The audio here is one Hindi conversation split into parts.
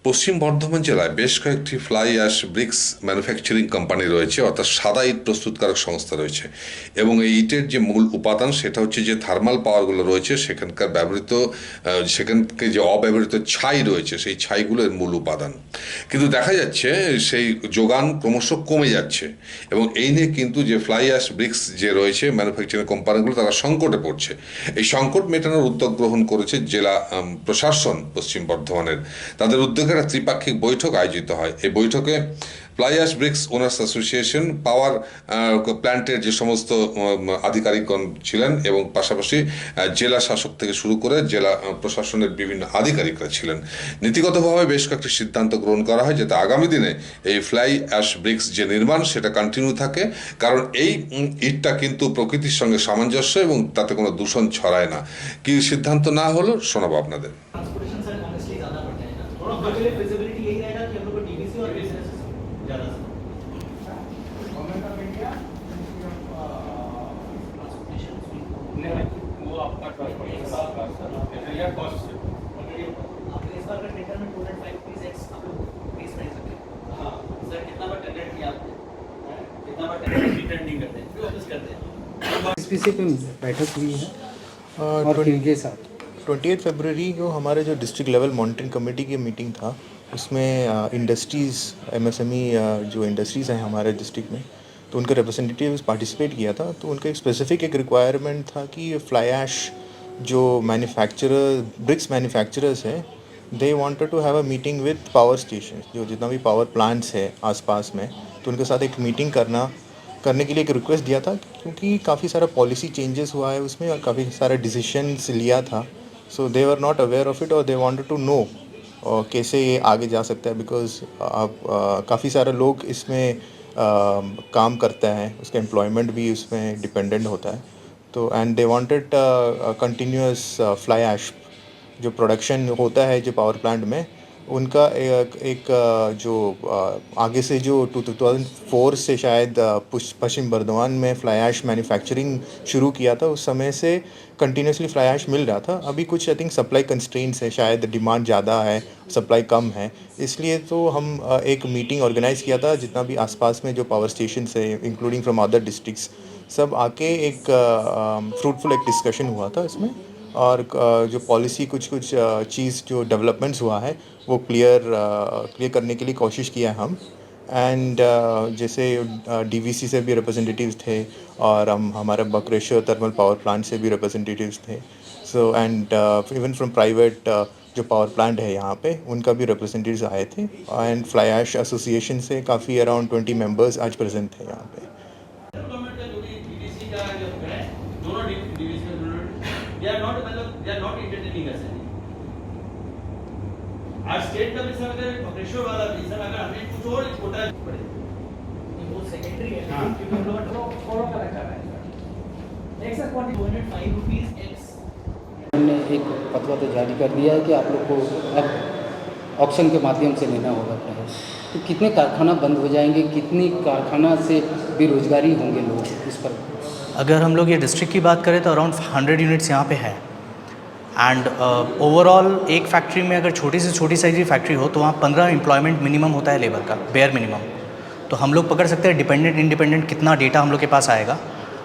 পশ্চিম বর্ধমান জেলায় বেশ কয়েকটি fly ash bricks manufacturing company রয়েছে, অর্থাৎ সাদা ইট প্রস্তুতকারক সংস্থা রয়েছে। এবং এই ইটের যে মূল উপাদান সেটা হচ্ছে যে থার্মাল পাওয়ারগুলো রয়েছে সেখানকার ব্যবহৃত, সেখানকে যে অব্যবহৃত ছাই রয়েছে সেই ছাইগুলোর মূল উপাদান। কিন্তু দেখা যাচ্ছে সেই যোগান ক্রমশ কমে যাচ্ছে এবং এই নিয়ে কিন্তু যে ফ্লাই অ্যাশ ব্রিক্স যে রয়েছে ম্যানুফ্যাকচারিং কোম্পানিগুলো তারা সংকটে পড়ছে। এই সংকট মেটানোর উদ্যোগ গ্রহণ করেছে জেলা প্রশাসন পশ্চিম বর্ধমানের। তাদের উদ্যোগে একটা ত্রিপাক্ষিক বৈঠক আয়োজিত হয়। এই বৈঠকে fly ash bricks owners association, power প্ল্যান্টের যে সমস্ত আধিকারিকগণ ছিলেন এবং পাশাপাশি জেলা শাসক থেকে শুরু করে জেলা প্রশাসনের বিভিন্ন আধিকারিকরা ছিলেন। নীতিগতভাবে বেশ কয়েকটি সিদ্ধান্ত গ্রহণ করা হয় যাতে আগামী দিনে এই ফ্লাই অ্যাশ ব্রিক্স যে নির্মাণ সেটা কন্টিনিউ থাকে, কারণ এই ইটটা কিন্তু প্রকৃতির সঙ্গে সামঞ্জস্য এবং তাতে কোনো দূষণ ছড়ায় না। কি সিদ্ধান্ত না হলো শোনাবো আপনাদের। ट्रांसपोर्टेशन सर ऑनेस्टली ज्यादा पड़ता है ना, थोड़ा पहले फिजिबिलिटी यही रहेगा कि हम लोग को डीवीसी और बिजनेस ज्यादा से गवर्नमेंट ऑफ इंडिया ट्रांसपोर्टेशन नहीं, वो आपका ट्रांसपोर्टेशन का या कॉस्ट से आप इस बार का टेंडर में 205 रुपीस एक्स आप लोग बेस प्राइस रखे। हां सर, कितना बार टेंडर किया आपने, कितना बार टेंडर रिटर्न नहीं करते, क्यों वापस करते हैं? एसपीसी पे बैठक हुई है और किनके साथ? 28 फरवरी को हमारे जो डिस्ट्रिक्ट लेवल मॉनिटरिंग कमेटी की मीटिंग था, उसमें इंडस्ट्रीज़, एमएसएमई जो इंडस्ट्रीज़ हैं हमारे डिस्ट्रिक्ट में, तो उनके रिप्रेजेंटेटिव्स पार्टिसिपेट किया था। तो उनका एक स्पेसिफिक एक रिक्वायरमेंट था कि फ्लाई ऐश जो मैन्युफैक्चरर ब्रिक्स मैन्युफैक्चरर्स हैं, they wanted to have a meeting with power station, जो जितना भी पावर प्लांट्स है आसपास में, तो उनके साथ एक मीटिंग करने के लिए एक रिक्वेस्ट दिया था, क्योंकि काफ़ी सारा पॉलिसी चेंजेस हुआ है उसमें और काफ़ी सारा डिसीशंस लिया था। So they were not aware of it और दे वांटेड टू नो कैसे ये आगे जा सकता है, बिकॉज आप काफ़ी सारे लोग इसमें काम करते हैं, उसका एम्प्लॉयमेंट भी उसमें डिपेंडेंट होता है। तो and they wanted continuous fly ash जो प्रोडक्शन होता है जो पावर प्लांट में, उनका एक जो आगे से जो 2004 से शायद पश्चिम बर्धमान में फ्लाई ऐश मैन्युफैक्चरिंग शुरू किया था, उस समय से कंटिन्यूसली फ्लाई ऐश मिल रहा था। अभी कुछ आई थिंक सप्लाई कंस्ट्रेंट्स है, शायद डिमांड ज़्यादा है, सप्लाई कम है, इसलिए तो हम एक मीटिंग ऑर्गेनाइज़ किया था। जितना भी आसपास में जो पावर स्टेशन है इंक्लूडिंग फ्रॉम अदर डिस्ट्रिक्ट्स, सब आके एक फ्रूटफुल एक डिस्कशन हुआ था इसमें। और जो पॉलिसी कुछ चीज़ जो डेवलपमेंट्स हुआ है वो क्लियर करने के लिए कोशिश किया है हम। एंड जैसे डीवीसी से भी रिप्रेजेंटेटिव्स थे और हम हमारे बकरेश्वर थर्मल पावर प्लांट से भी रिप्रेजेंटेटिव्स थे। So and even from private जो पावर प्लांट है यहाँ पे, उनका भी रिप्रेजेंटेटिव्स आए थे। एंड फ्लाई ऐश एसोसिएशन से काफ़ी अराउंड 20 मेंबर्स आज प्रेजेंट थे यहाँ पे। आज स्टेट का भी सर, अगर बकरेश्वर वाला भी सर, अगर हमें कुछ और कोटा पड़े वो सेकेंडरी है, क्योंकि हम लोग फॉलो कर रखा है एक्स 205 रुपीस एक्स। हमने एक फतवा तो जारी कर दिया है कि आप लोग को अब ऑक्शन के माध्यम से लेना होगा प्राइस। तो कितने कारखाना बंद हो जाएंगे, कितनी कारखाना से बेरोजगारी होंगे लोग, इस पर? अगर हम लोग ये डिस्ट्रिक्ट की बात करें तो अराउंड 100 यूनिट्स यहाँ पे है। एंड ओवरऑल एक फैक्ट्री में अगर छोटी से छोटी साइज की फैक्ट्री हो तो वहाँ 15 एम्प्लॉयमेंट मिनिमम होता है लेबर का, बेयर मिनिमम। तो हम लोग पकड़ सकते हैं डिपेंडेंट इंडिपेंडेंट कितना डेटा हम लोग के पास आएगा।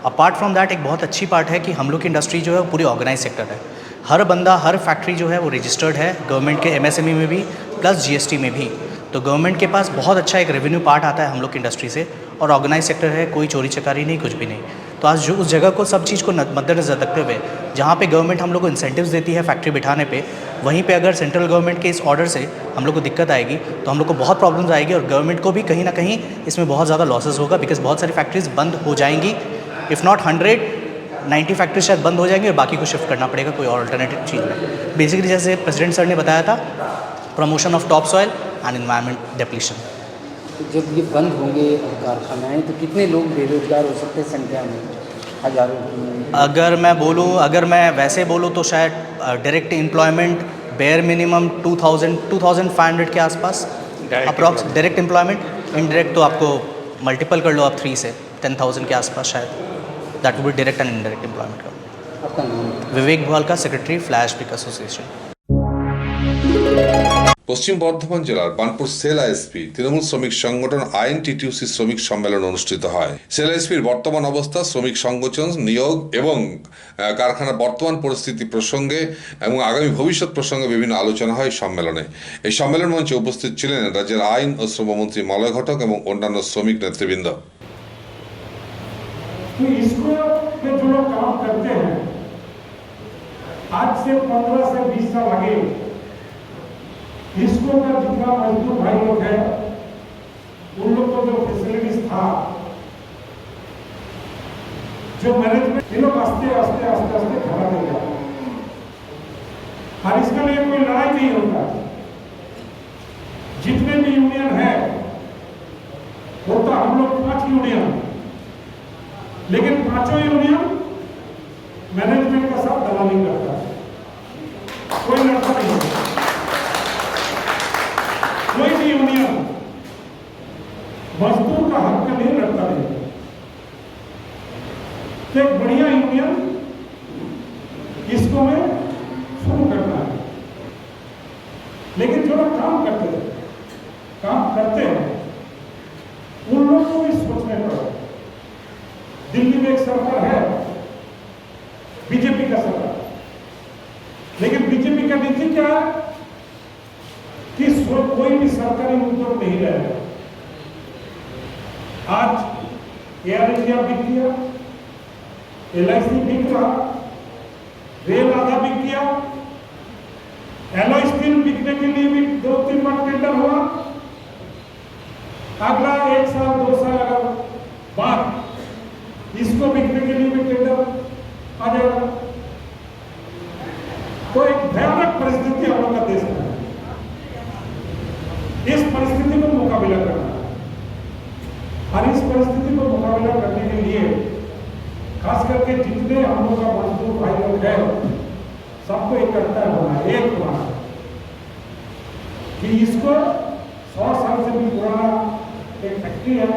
अपार्ट फ्रॉम दैट एक बहुत अच्छी पार्ट है कि हम लोग की इंडस्ट्री जो है वो पूरी ऑर्गेनाइज सेक्टर है। हर बंदा, हर फैक्ट्री जो है वो रजिस्टर्ड है गवर्नमेंट के एमएसएमई में भी प्लस जीएसटी में भी। तो गवर्नमेंट के पास बहुत अच्छा एक रेवेन्यू पार्ट आता है हम लोग की इंडस्ट्री से, और ऑर्गेनाइज सेक्टर है, कोई चोरी चकारी नहीं, कुछ भी नहीं। तो आज जो उस जगह को सब चीज़ को मद्देनजर रखते हुए जहाँ पे गवर्नमेंट हम लोग को इंसेंटिव्स देती है फैक्ट्री बिठाने पे, वहीं पे अगर सेंट्रल गवर्नमेंट के इस ऑर्डर से हम लोग को दिक्कत आएगी तो हम लोग को बहुत प्रॉब्लम्स आएगी और गवर्नमेंट को भी कहीं ना कहीं इसमें बहुत ज़्यादा लॉसेस होगा, बिकॉज बहुत सारी फैक्ट्रीज बंद हो जाएंगी। इफ़ नॉट 190 फैक्ट्रीज शायद बंद हो जाएंगी और बाकी को शिफ्ट करना पड़ेगा कोई और अल्टरनेटिव चीज़ में। बेसिकली जैसे प्रेसिडेंट सर ने बताया था, promotion of top soil and environment depletion. जब ये बंद होंगे कारखानाएँ तो कितने लोग बेरोजगार हो सकते हैं संख्या में? हज़ारों। अगर मैं वैसे बोलूँ तो शायद डायरेक्ट एम्प्लॉयमेंट बेयर मिनिमम 2500 के आसपास अप्रॉक्स डायरेक्ट एम्प्लॉयमेंट। इनडायरेक्ट तो आपको मल्टीपल कर लो आप 3 से 10,000 के आसपास शायद, that would be direct and indirect employment का। आपका नाम? विवेक भुआल का, सेक्रेटरी फ्लैश ब्रिक एसोसिएशन। পশ্চিম বর্ধমান জেলার বার্নপুর সেল আইএসপি তৃণমূল শ্রমিক সংগঠন আইএনটিটিউসি শ্রমিক সম্মেলন অনুষ্ঠিত হয়। সেল আইএসপির বর্তমান অবস্থা, শ্রমিক সংগঠন, নিয়োগ এবং কারখানার বর্তমান পরিস্থিতি প্রসঙ্গে এবং আগামী ভবিষ্যৎ প্রসঙ্গে বিভিন্ন আলোচনা হয় সম্মেলনে। এই সম্মেলন মঞ্চে উপস্থিত ছিলেন রাজ্যের আইন ও শ্রমমন্ত্রী মলয় ঘটক এবং অন্যান্য শ্রমিক নেতৃবৃন্দ। तो इसको पे जो लोग काम करते हैं आज से 15 से 20 साल आगे इसको का जितना मजदूर भाई लोग है उन लोग को जो फैसिलिटीज था, जो मैनेजमेंट, ये लोग आस्ते आस्ते आस्ते आस्ते खड़ा हो गया। और इसके लिए कोई लड़ाई नहीं होता। जितने भी यूनियन है होता हम लोग 5 यूनियन, लेकिन पांचों यूनियन मैनेजमेंट का साथ दलाली करता है, कोई लड़ता नहीं है। कोई भी यूनियन मजदूर का हक के लिए लड़ता नहीं है। तो एक बढ़िया यूनियन इसको में शुरू करना है। लेकिन जो लोग काम करते हैं उन लोगों को भी सोचने पड़ेगा। दिल्ली में एक सरकार है, बीजेपी का सरकार, लेकिन बीजेपी का नीति क्या है कि कोई भी सरकारी उद्योग नहीं रहेगा। आज एयर इंडिया बिक गया, LIC बिक रहा, रेल आधा बिक गया, एलॉय स्टील बिकने के लिए भी 2-3 बार टेंडर हुआ। अगला 1 साल 2 साल अगर बाद इसको बिकने के लिए भी टेंडर आ जाएगा। तो एक भयानक परिस्थिति हम लोग का देश में, इस परिस्थिति को मुकाबला करना है। और इस परिस्थिति को मुकाबला करने के लिए खास करके जितने हम लोग का मजदूर भाई लोग हैं सबको इकट्ठा होना है, एक होना है कि इसको 100 साल से भी पुराना एक फैक्ट्री है,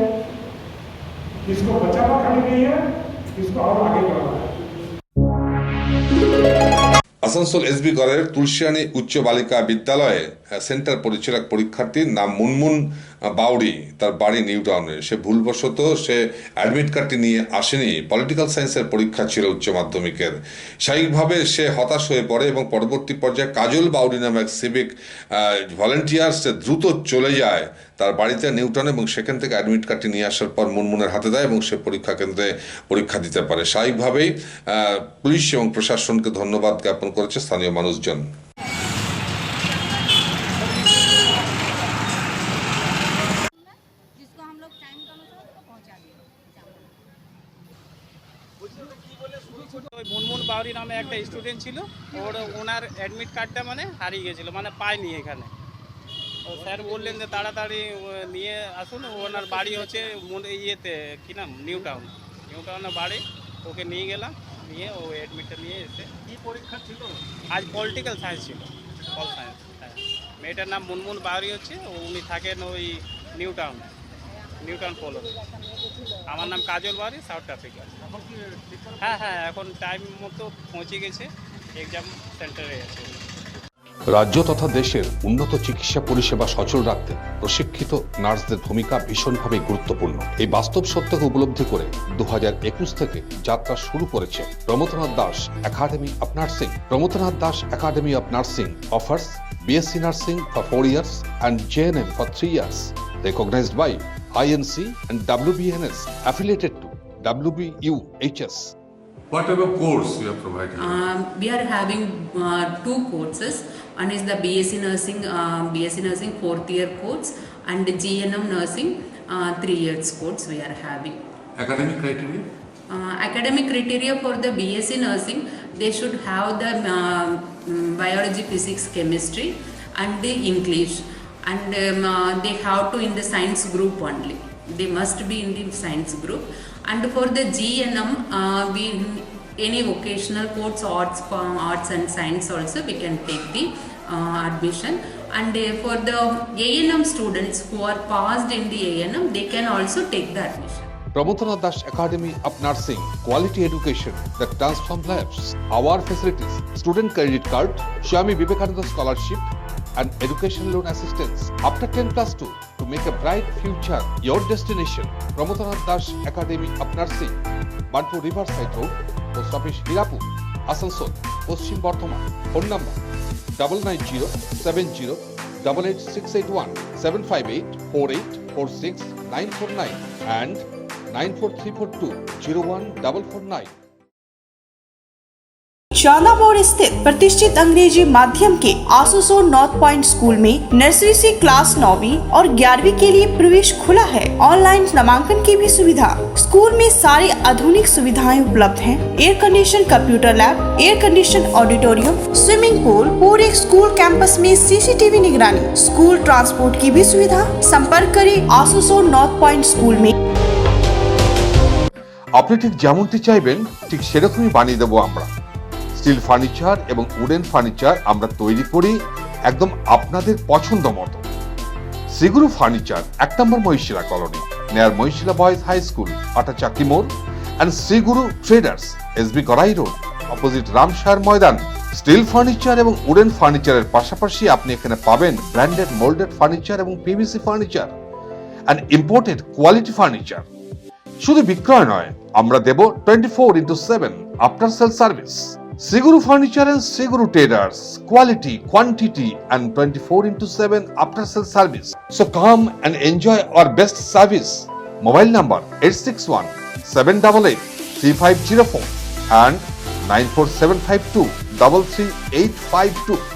इसको बचाना खाली नहीं है, इसको और आगे बढ़ाना है। আসানসোল এসবি গড়ের তুলসিয়ানি উচ্চ বালিকা বিদ্যালয়ে সেন্টার পরিচালক পরীক্ষার্থীর নাম মুনমুন বাউরি, তার বাড়ি নিউ টাউনে। সে ভুলবশত অ্যাডমিট কার্ডটি নিয়ে আসেনি। পলিটিক্যাল সায়েন্সের পরীক্ষা ছিল উচ্চ মাধ্যমিকের। স্বাভাবিকভাবে সে হতাশ হয়ে পড়ে এবং পরবর্তী পর্যায়ে কাজল বাউরি নামে এক সিভিক ভলেন্টিয়ার সে দ্রুত চলে যায় তার বাড়িতে নিউ টাউনে এবং সেখান থেকে অ্যাডমিট কার্ডটি নিয়ে আসার পর মুনমুনের হাতে দেয় এবং সে পরীক্ষা কেন্দ্রে পরীক্ষা দিতে পারে। স্বাভাবিকভাবেই পুলিশ এবং প্রশাসনকে ধন্যবাদ জ্ঞাপন করেছে স্থানীয় মানুষজন। जिसको हम लोग टाइम के अनुसार उसको पहुंचा दिए। ওই মুনমুন বাউরি নামে একটা স্টুডেন্ট ছিল, ওনার অ্যাডমিট কার্ডটা মানে হারিয়ে গেছিলো, মানে পায়নি এখানে। তো স্যার বললেন যে তাড়াতাড়ি নিয়ে আসুন, ওনার বাড়ি হচ্ছে ইয়েতে কী নাম নিউ টাউনে বাড়ি। ওকে নিয়ে গেলাম, নিয়ে ও অ্যাডমিটটা নিয়ে এসে। কী পরীক্ষা ছিল? আজ পলিটিক্যাল সায়েন্স ছিল, পল সায়েন্স। হ্যাঁ, মেয়েটার নাম মুনমুন বাউরি হচ্ছে, উনি থাকেন ওই নিউ টাউন পোলো। আমার নাম কাজল বাউরি, সাউথ ট্রাফিক। হ্যাঁ, এখন টাইম মতো পৌঁছে গেছে, এক্সাম সেন্টারে আছে। রাজ্য তথা দেশের উন্নত চিকিৎসা পরিষেবা সচল রাখতে প্রশিক্ষিত নার্সদের ভূমিকা ভীষণভাবে গুরুত্বপূর্ণ। এই বাস্তব সত্যকে উপলব্ধি করে 2021 থেকে যাত্রা শুরু করেছে Pramathanath Das academy of nursing. Pramathanath Das academy of nursing offers BSc Nursing for 4 years and JNM for 3 years, recognized by INC and WBNS, affiliated to WBUHS. What type of course you are providing? We are having 2 courses. One is the BSc Nursing 4th year course and the GNM Nursing 3 years course we are having. Academic criteria? Academic criteria for the BSc Nursing, they should have the biology, physics, chemistry and the English, and they have to in the science group only. They must be in the science group. And for the GNM, any vocational course, arts and science also we can take the admission. And for the ANM students who are passed in the ANM, they can also take the admission. Prabodhanath Das Academy of Nursing, quality education that transforms lives. Our facilities: student credit card, Swami Vivekananda scholarship, and education loan assistance after 10+2 to make a bright future your destination. Pramodanath Das Academy of Nursing, Banpur Riverside Road, Post Office Hirapur, Asansol, Paschim Bardhaman. Phone number 9907088681 7584846 and 94342 Chandamor स्थित प्रतिष्ठित अंग्रेजी माध्यम के आसुसो नॉर्थ पॉइंट स्कूल में नर्सरी से क्लास 9वीं और 11वीं के लिए प्रवेश खुला है। ऑनलाइन नामांकन की भी सुविधा। स्कूल में सारी आधुनिक सुविधाएं उपलब्ध हैं। Air condition computer lab, air condition auditorium, swimming pool, पूरे स्कूल कैंपस में सीसीटीवी निगरानी, स्कूल ट्रांसपोर्ट की भी सुविधा। संपर्क करें आसुसो नॉर्थ पॉइंट स्कूल में। আপনি ঠিক যেমনটি চাইবেন ঠিক সেরকমই বানিয়ে দেবো আমরা। স্টিল ফার্নিচার এবং উডেন ফার্নিচার আমরা তৈরি করি একদম আপনাদের পছন্দ মতো। শ্রীগুরু ফার্নিচার 1 নম্বর Mahishila colony, near Mahishila boys high school, Atta Chakki Mor, and Shriguru traders, SB Gorai road, opposite Ramshar Maidan. Steel furniture এবং উডেন ফার্নিচারের পাশাপাশি আপনি এখানে পাবেন ব্র্যান্ডেড মোল্ডেড ফার্নিচার এবং PVC furniture and imported quality furniture. শুধু বিক্রয় নয়, আমরা দেব 24/7 after sale service. Shriguru furniture and Shriguru traders, quality, quantity and 24/7 after sale service. So come and enjoy our best service. Mobile number 8617883504 and 94752 33852।